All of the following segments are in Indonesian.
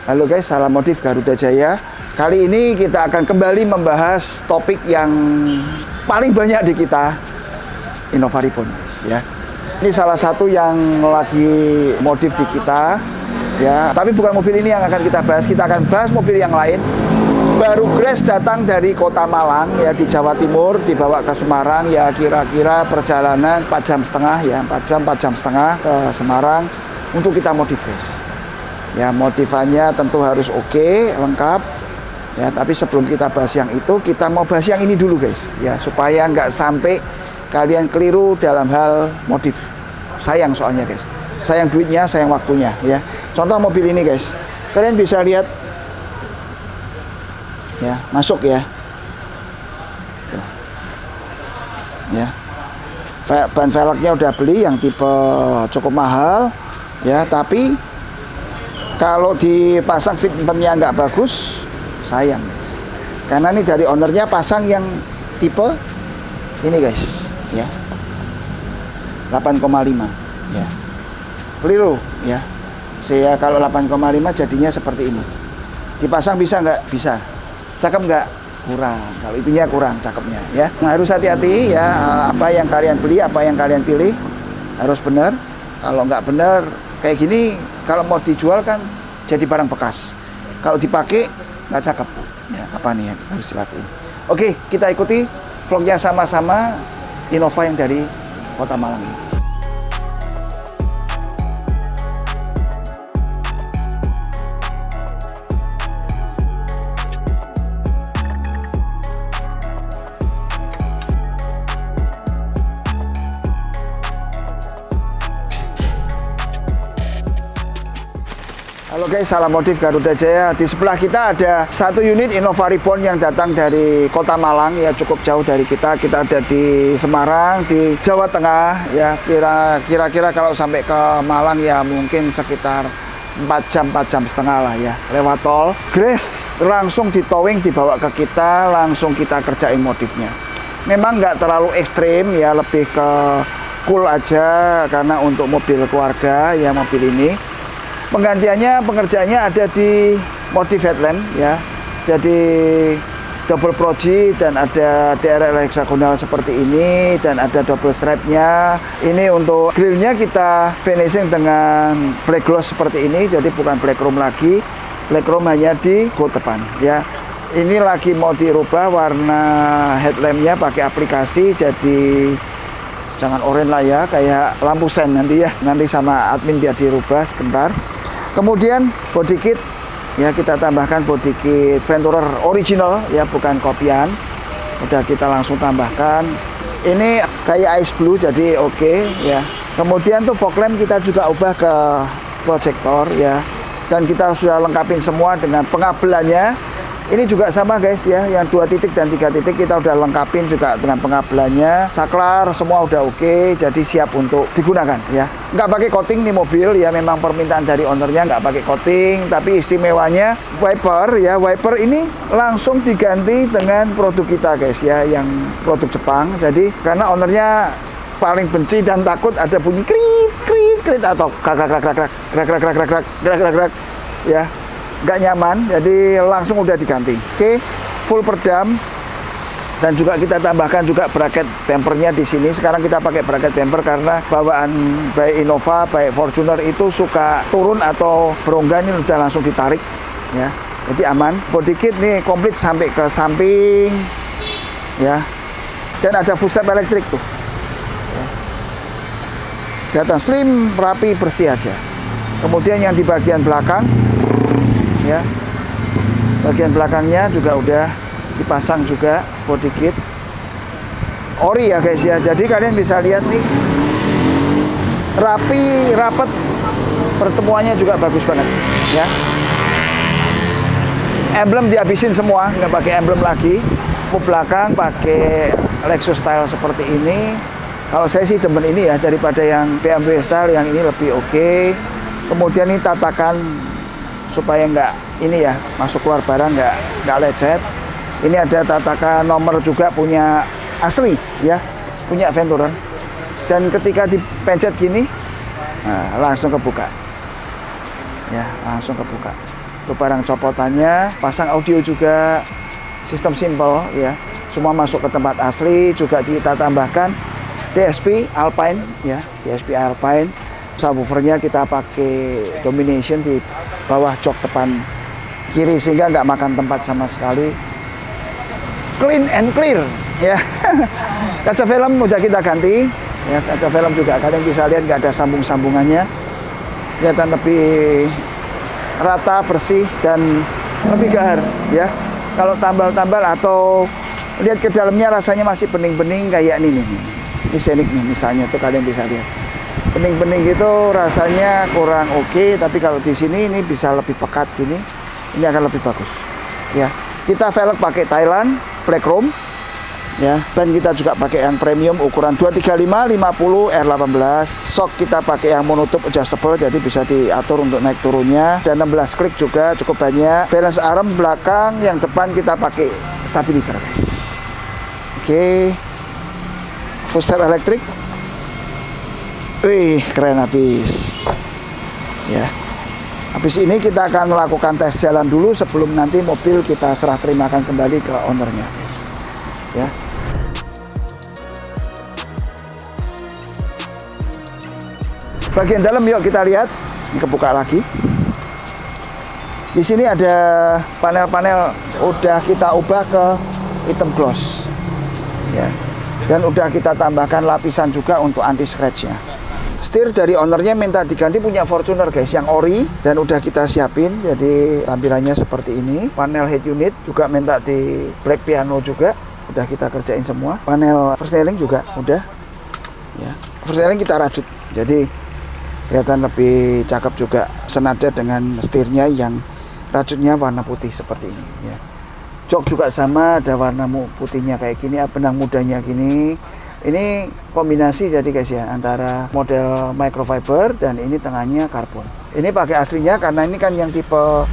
Halo guys, salam motif Garuda Jaya. Kali ini kita akan kembali membahas topik yang paling banyak di kita, Innova Reborn, ya. Ini salah satu yang lagi modif di kita, ya. Tapi bukan mobil ini yang akan kita bahas. Kita akan bahas mobil yang lain. Baru Grace datang dari kota Malang, ya, di Jawa Timur, dibawa ke Semarang, ya, kira-kira perjalanan 4 jam setengah, ya, 4 jam setengah ke Semarang untuk kita modif, guys. Ya, motifannya tentu harus oke, lengkap. Ya, tapi sebelum kita bahas yang itu, kita mau bahas yang ini dulu, guys. Ya, supaya nggak sampai kalian keliru dalam hal modif. Sayang soalnya, guys. Sayang duitnya, sayang waktunya, ya. Contoh mobil ini, guys. Kalian bisa lihat, ya, masuk ya. Ya. Ban velgnya udah beli yang tipe cukup mahal, ya. Tapi kalau dipasang fitmentnya nggak bagus, sayang. Karena ini dari ownernya pasang yang tipe ini, guys, ya, 8,5, ya. Keliru, ya. Saya kalau 8,5 jadinya seperti ini. Dipasang bisa nggak? Bisa. Cakep nggak? Kurang. Kalau itunya kurang cakepnya, ya. Nah, harus hati-hati, ya. Apa yang kalian beli, apa yang kalian pilih harus benar. Kalau nggak benar kayak gini, kalau mau dijual kan jadi barang bekas. Kalau dipakai nggak cakep. Ya, apa nih yang harus dilakuin? Oke, kita ikuti vlognya sama-sama Innova yang dari kota Malang ini. Halo guys, salam motif Garuda Jaya. Di sebelah kita ada satu unit Innova Reborn yang datang dari kota Malang, ya, cukup jauh dari kita. Kita ada di Semarang, di Jawa Tengah, ya. Kira-kira kalau sampai ke Malang ya mungkin sekitar 4 jam setengah lah, ya, lewat tol. Grace langsung di towing, dibawa ke kita, langsung kita kerjain motifnya. Memang nggak terlalu ekstrim, ya, lebih ke cool aja karena untuk mobil keluarga, ya, mobil ini. Pengerjaannya ada di motif headlamp, ya. Jadi double proji dan ada DRL hexagonal seperti ini dan ada double strapnya. Ini untuk grillnya kita finishing dengan black gloss seperti ini, jadi bukan black chrome lagi. Black chrome hanya di baut depan, ya. Ini lagi mau dirubah warna headlampnya pakai aplikasi, jadi jangan oranye lah, ya, kayak lampu sen nanti, ya. Nanti sama admin biar dirubah sebentar. Kemudian body kit, ya, kita tambahkan body kit Venturer original, ya, bukan kopian. Udah kita langsung tambahkan. Ini kayak ice blue, jadi oke, ya. Kemudian tuh fog lamp kita juga ubah ke proyektor, ya. Dan kita sudah lengkapin semua dengan pengabelannya. Ini juga sama, guys, ya, yang 2 titik dan 3 titik kita udah lengkapin juga dengan pengabelannya. Saklar semua udah oke, jadi siap untuk digunakan, ya. Nggak pakai coating nih mobil, ya, memang permintaan dari ownernya nggak pakai coating. Tapi istimewanya wiper, ya, wiper ini langsung diganti dengan produk kita, guys, ya, yang produk Jepang. Jadi karena ownernya paling benci dan takut ada bunyi krit krit krit atau krak krak krak krak krak krak krak krak krak krak krak krak, ya, nggak nyaman, jadi langsung udah diganti. Oke, full perdam. Dan juga kita tambahkan juga bracket bumpernya di sini. Sekarang kita pakai bracket bumper karena bawaan baik Innova, baik Fortuner itu suka turun atau berongga, ini udah langsung ditarik, ya. Jadi aman. Body kit nih komplit sampai ke samping, ya. Dan ada footstep elektrik tuh. Ya. Kelihatan slim, rapi, bersih aja. Kemudian yang di bagian belakang, ya, bagian belakangnya juga udah dipasang juga body kit ori, ya, guys, ya. Jadi kalian bisa lihat nih, rapi, rapet, pertemuannya juga bagus banget, ya. Emblem dihabisin semua, nggak pakai emblem lagi. Belakang pakai Lexus style seperti ini. Kalau saya sih demen ini, ya, daripada yang BMW style, yang ini lebih oke. Kemudian ini tatakan supaya nggak ini, ya, masuk keluar barang nggak lecet. Ini ada tatakan nomor juga punya asli, ya, punya Venturer. Dan ketika dipencet gini, nah, langsung kebuka, ya, langsung kebuka. Untuk barang copotannya, pasang audio juga, sistem simple ya. Semua masuk ke tempat asli, juga kita tambahkan DSP Alpine ya, DSP Alpine. Subwoofernya kita pakai domination di bawah jok depan kiri sehingga nggak makan tempat sama sekali. Clean and clear ya. Kaca film udah kita ganti ya, kaca film juga kalian bisa lihat nggak ada sambung-sambungannya, kelihatan lebih rata, bersih, dan lebih gahar ya. Kalau tambal-tambal atau lihat ke dalamnya rasanya masih bening-bening kayak ini Scenic nih misalnya tuh, kalian bisa lihat bening-bening gitu rasanya kurang oke, tapi kalau di sini ini bisa lebih pekat gini, ini akan lebih bagus ya. Kita velg pakai Thailand Black Chrome ya, ban kita juga pakai yang premium ukuran 235 50 R18. Shock kita pakai yang monotup adjustable, jadi bisa diatur untuk naik turunnya, dan 16 klik juga cukup banyak. Balance arm belakang, yang depan kita pakai stabilizer guys. Oke, full step elektrik. Wih, keren habis ya. Habis ini kita akan melakukan tes jalan dulu sebelum nanti mobil kita serah terimakan kembali ke ownernya guys ya. Bagian dalam yuk kita lihat. Ini kebuka lagi. Di sini ada panel-panel udah kita ubah ke hitam gloss ya. Dan udah kita tambahkan lapisan juga untuk anti scratch-nya. Setir dari ownernya minta diganti punya Fortuner guys yang ori, dan udah kita siapin jadi tampilannya seperti ini. Panel head unit juga minta di black piano juga, udah kita kerjain semua. Panel oversteering juga udah ya. Oversteering kita rajut jadi kelihatan lebih cakep juga, senada dengan setirnya yang rajutnya warna putih seperti ini ya. Jok juga sama, ada warna putihnya kayak gini, benang mudanya gini. Ini kombinasi jadi guys ya, antara model microfiber dan ini tengahnya karbon. Ini pakai aslinya karena ini kan yang tipe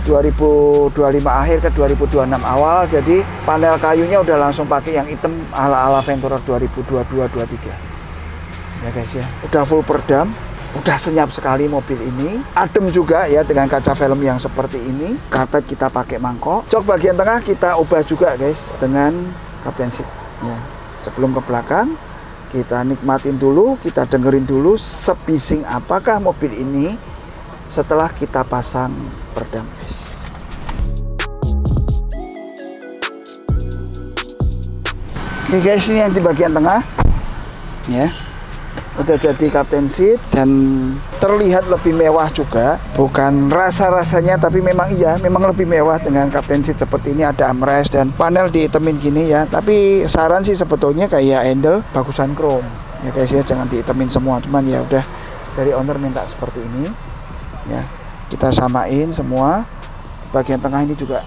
2025 akhir ke 2026 awal, jadi panel kayunya udah langsung pakai yang hitam ala-ala Venturer 2022-23 ya guys ya. Udah full peredam, udah senyap sekali mobil ini, adem juga ya dengan kaca film yang seperti ini. Karpet kita pakai mangkok. Jok bagian tengah kita ubah juga guys dengan Captain Seat ya. Sebelum ke belakang, kita nikmatin dulu, kita dengerin dulu sebising apakah mobil ini setelah kita pasang peredam guys. Oke guys, ini yang di bagian tengah ya. Udah jadi Captain Seat dan terlihat lebih mewah juga, bukan rasa-rasanya tapi memang iya, memang lebih mewah dengan Captain Seat seperti ini. Ada armrest dan panel dihitemin gini ya, tapi saran sih sebetulnya kayak handle bagusan chrome ya guys ya, jangan dihitemin semua, cuman ya udah dari owner minta seperti ini ya. Kita samain semua. Bagian tengah ini juga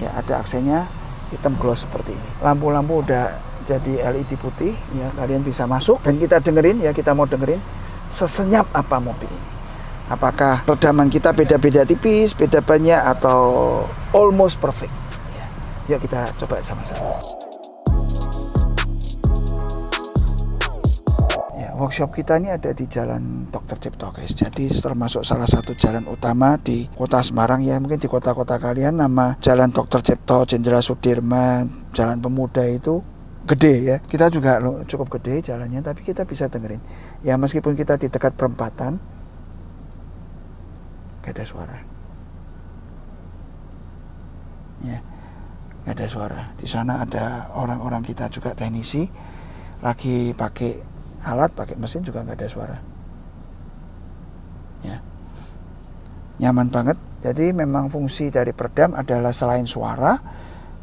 ya ada aksennya hitam gloss seperti ini. Lampu-lampu udah jadi LED putih ya, kalian bisa masuk dan kita dengerin ya, kita mau dengerin sesenyap apa mobil ini. Apakah redaman kita beda-beda tipis, beda banyak, atau almost perfect ya. Yuk kita coba sama-sama ya. Workshop kita ini ada di Jalan Dr. Cipto guys, jadi termasuk salah satu jalan utama di kota Semarang ya. Mungkin di kota-kota kalian nama Jalan Dr. Cipto, Jenderal Sudirman, Jalan Pemuda itu gede ya. Kita juga cukup gede jalannya, tapi kita bisa dengerin ya, meskipun kita di dekat perempatan gak ada suara ya, gak ada suara. Di sana ada orang-orang kita juga teknisi lagi pakai alat, pakai mesin juga gak ada suara ya. Nyaman banget. Jadi memang fungsi dari peredam adalah selain suara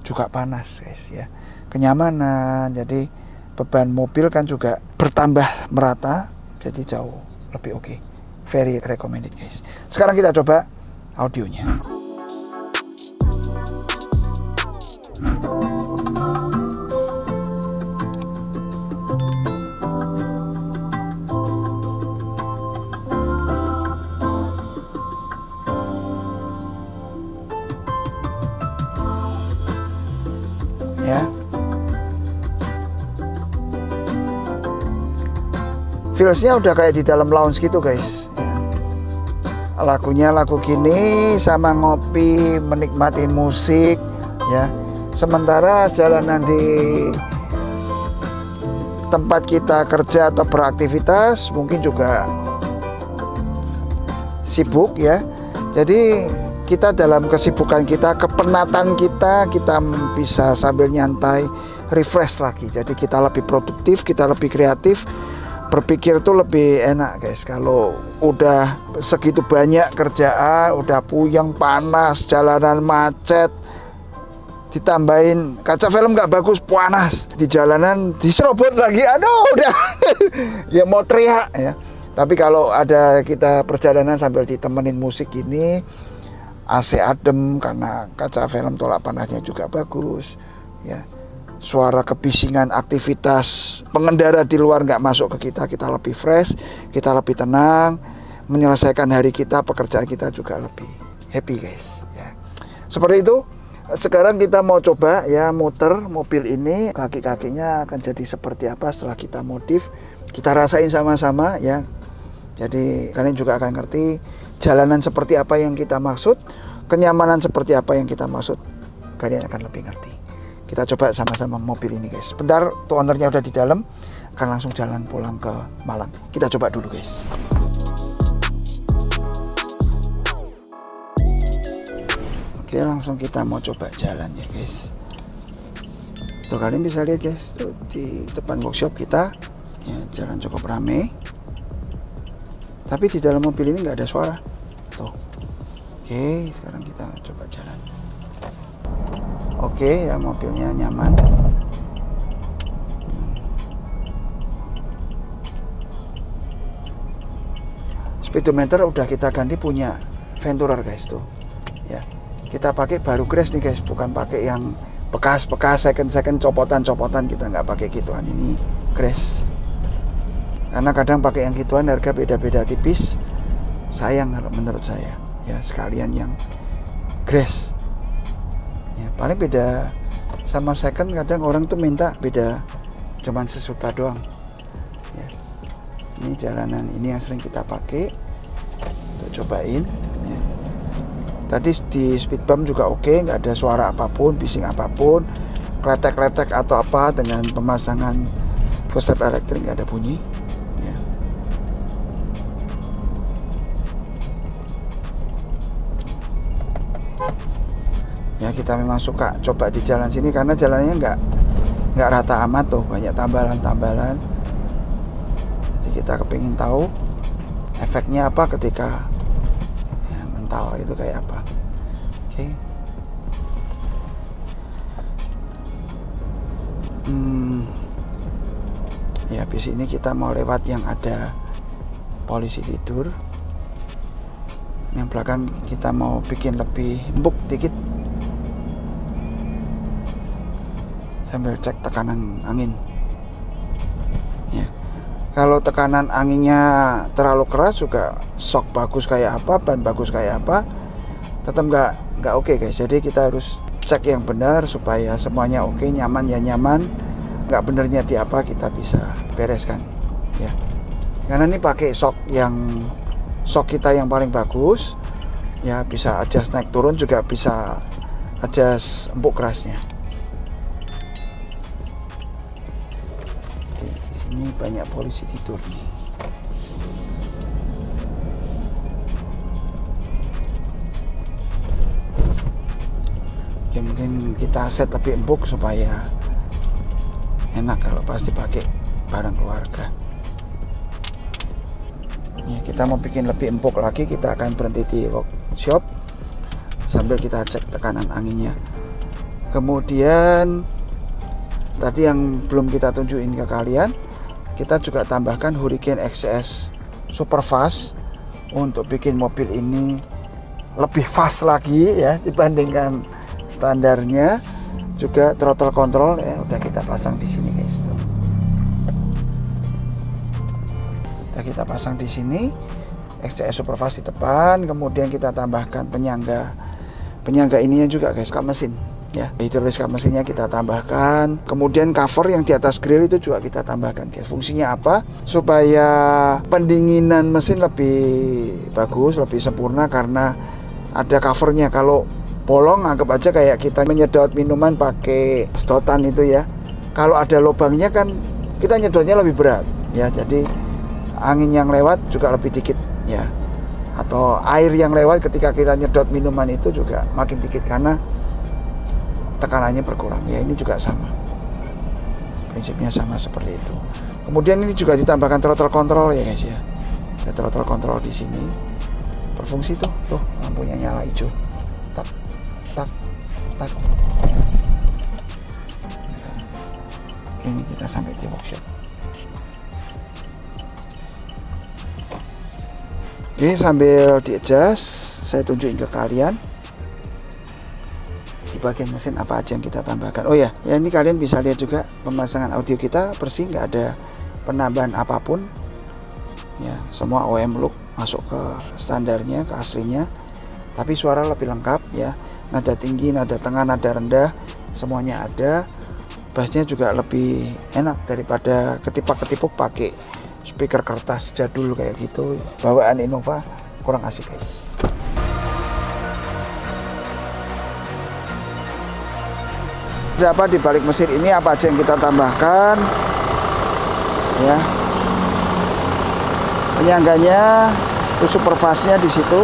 juga panas guys ya, kenyamanan. Jadi beban mobil kan juga bertambah merata, jadi jauh lebih oke. Very recommended guys. Sekarang kita coba audionya. Ya. Feelsnya udah kayak di dalam lounge gitu guys. lagunya lagu gini sama ngopi, menikmati musik ya. Sementara jalanan di tempat kita kerja atau beraktivitas mungkin juga sibuk ya. Jadi kita dalam kesibukan kita, kepenatan kita bisa sambil nyantai, refresh lagi. Jadi kita lebih produktif, kita lebih kreatif, berpikir tuh lebih enak guys. Kalau udah segitu banyak kerjaan, udah puyeng, panas, jalanan macet, ditambahin kaca film nggak bagus, panas, di jalanan diserobot lagi, aduh udah ya mau teriak ya. Tapi kalau ada kita perjalanan sambil ditemenin musik ini, AC adem karena kaca film tolak panasnya juga bagus ya. Suara kebisingan aktivitas pengendara di luar nggak masuk ke kita, kita lebih fresh, kita lebih tenang, menyelesaikan hari kita, pekerjaan kita juga lebih happy guys ya. Seperti itu. Sekarang kita mau coba ya muter mobil ini, kaki-kakinya akan jadi seperti apa setelah kita modif. Kita rasain sama-sama ya. Jadi kalian juga akan ngerti jalanan seperti apa yang kita maksud, kenyamanan seperti apa yang kita maksud. Kalian akan lebih ngerti. Kita coba sama-sama mobil ini guys. Bentar, tuh ownernya udah di dalam, akan langsung jalan pulang ke Malang. Kita coba dulu guys. Oke, langsung kita mau coba jalan ya guys. Tuh kalian bisa lihat guys, tuh di depan workshop kita ya, jalan cukup ramai. Tapi di dalam mobil ini nggak ada suara. Tuh. Oke, sekarang kita coba jalan. Oke, ya mobilnya nyaman. Speedometer udah kita ganti punya Venturer guys tuh. Ya. Kita pakai baru crash nih guys, bukan pakai yang bekas-bekas second copotan-copotan, kita nggak pakai gituan, ini crash. Karena kadang pakai yang gituan harga beda-beda tipis, sayang kalau menurut saya ya, sekalian yang crash ya, paling beda sama second kadang orang tuh minta beda cuman sejuta doang ya. Ini jalanan ini yang sering kita pakai untuk cobain ya. Tadi di speed bump juga oke, nggak ada suara apapun, bising apapun, kletek-kletek atau apa, dengan pemasangan footstep elektrik nggak ada bunyi ya. Ya kita memang suka coba di jalan sini karena jalannya nggak rata amat tuh, banyak tambalan-tambalan. Jadi kita kepingin tahu efeknya apa ketika ya, mental itu kayak apa. Oke. Ya habis ini kita mau lewat yang ada polisi tidur. Yang belakang kita mau bikin lebih empuk dikit, sambil cek tekanan angin ya. Kalau tekanan anginnya terlalu keras juga shock bagus kayak apa, ban bagus kayak apa, tetap nggak oke guys. Jadi kita harus cek yang benar supaya semuanya oke, nyaman ya nyaman, nggak benernya di apa kita bisa bereskan ya. Karena ini pakai shock kita yang paling bagus ya, bisa adjust naik turun, juga bisa adjust empuk kerasnya. Oke, di sini banyak polisi tidur nih. Oke, mungkin kita set lebih empuk supaya enak kalau pas dipakai bareng keluarga. Ya, kita mau bikin lebih empuk lagi, kita akan berhenti di workshop sambil kita cek tekanan anginnya. Kemudian tadi yang belum kita tunjukin ke kalian, kita juga tambahkan Hurricane XCS Super Fast untuk bikin mobil ini lebih fast lagi ya dibandingkan standarnya. Juga throttle control ya udah kita pasang di sini guys tuh. Kita pasang di sini XCS Super Fast di depan, kemudian kita tambahkan penyangga ininya juga guys, kap mesin ya. Hidrolis kap mesinnya kita tambahkan. Kemudian cover yang di atas grill itu juga kita tambahkan, guys. Fungsinya apa? Supaya pendinginan mesin lebih bagus, lebih sempurna karena ada covernya. Kalau bolong, anggap aja kayak kita menyedot minuman pakai sedotan itu ya. Kalau ada lubangnya kan kita nyedotnya lebih berat ya. Jadi angin yang lewat juga lebih dikit ya. Atau air yang lewat ketika kita nyedot minuman itu juga makin dikit karena tekanannya berkurang ya. Ini juga sama, prinsipnya sama seperti itu. Kemudian ini juga ditambahkan throttle control ya guys ya. Ada throttle control di sini berfungsi tuh lampunya nyala hijau, tak tak tak. Ini kita sampai di workshop. Oke, sambil di-adjust, saya tunjukin ke kalian di bagian mesin apa aja yang kita tambahkan. Oh ya, ini kalian bisa lihat juga pemasangan audio kita bersih, nggak ada penambahan apapun. Ya, semua OEM look masuk ke standarnya, ke aslinya. Tapi suara lebih lengkap ya. Nada tinggi, nada tengah, nada rendah, semuanya ada. Bassnya juga lebih enak daripada ketipak-ketipuk pakai speaker kertas jadul kayak gitu. Bawaan Innova kurang asik guys. Apa di balik mesin ini, apa aja yang kita tambahkan ya. Penyangganya itu supervasnya di situ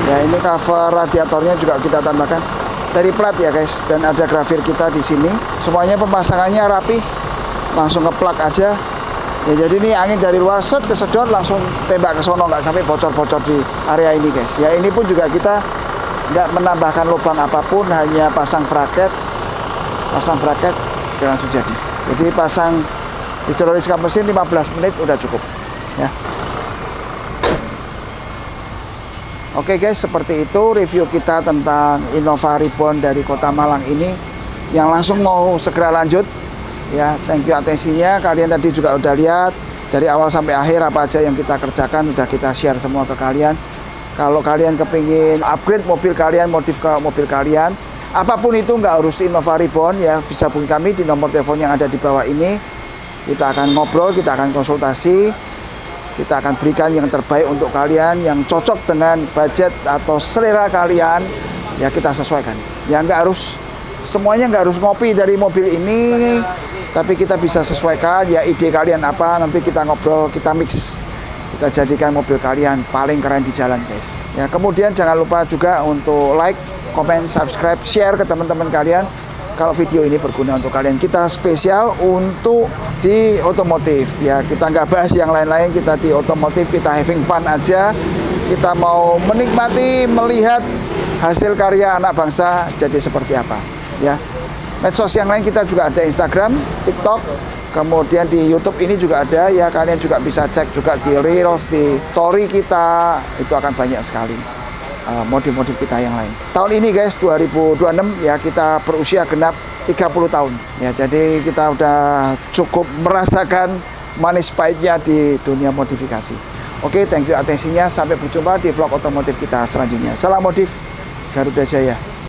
ya. Ini cover radiatornya juga kita tambahkan dari plat ya guys, dan ada grafir kita di sini. Semuanya pemasangannya rapi, langsung ngeplak aja. Ya, jadi ini angin dari luar set kesedot langsung tembak ke sono, nggak sampai bocor-bocor di area ini guys. Ya, ini pun juga kita nggak menambahkan lubang apapun, hanya pasang bracket dan langsung jadi. Jadi pasang hidrolis kap mesin 15 menit udah cukup ya. Oke guys, seperti itu review kita tentang Innova Reborn dari Kota Malang ini. Yang langsung mau segera lanjut ya, thank you atensinya. Kalian tadi juga udah lihat dari awal sampai akhir apa aja yang kita kerjakan, udah kita share semua ke kalian. Kalau kalian kepingin upgrade mobil kalian, modif ke mobil kalian, apapun itu, nggak harus Innova Reborn ya, bisa hubungi kami di nomor telepon yang ada di bawah ini. Kita akan ngobrol, kita akan konsultasi, kita akan berikan yang terbaik untuk kalian, yang cocok dengan budget atau selera kalian ya, kita sesuaikan ya. Nggak harus semuanya, nggak harus ngopi dari mobil ini, tapi kita bisa sesuaikan ya. Ide kalian apa, nanti kita ngobrol, kita mix, kita jadikan mobil kalian paling keren di jalan guys ya. Kemudian jangan lupa juga untuk like, comment, subscribe, share ke teman-teman kalian kalau video ini berguna untuk kalian. Kita spesial untuk di otomotif ya, kita nggak bahas yang lain-lain, kita di otomotif, kita having fun aja. Kita mau menikmati melihat hasil karya anak bangsa jadi seperti apa ya. Medsos yang lain kita juga ada, Instagram, TikTok, kemudian di YouTube ini juga ada ya. Kalian juga bisa cek juga di Reels, di story kita, itu akan banyak sekali modif-modif kita yang lain. Tahun ini guys 2026 ya, kita berusia genap 30 tahun ya. Jadi kita udah cukup merasakan manis pahitnya di dunia modifikasi. Oke, thank you atensinya. Sampai berjumpa di vlog otomotif kita selanjutnya. Salam modif Garuda Jaya.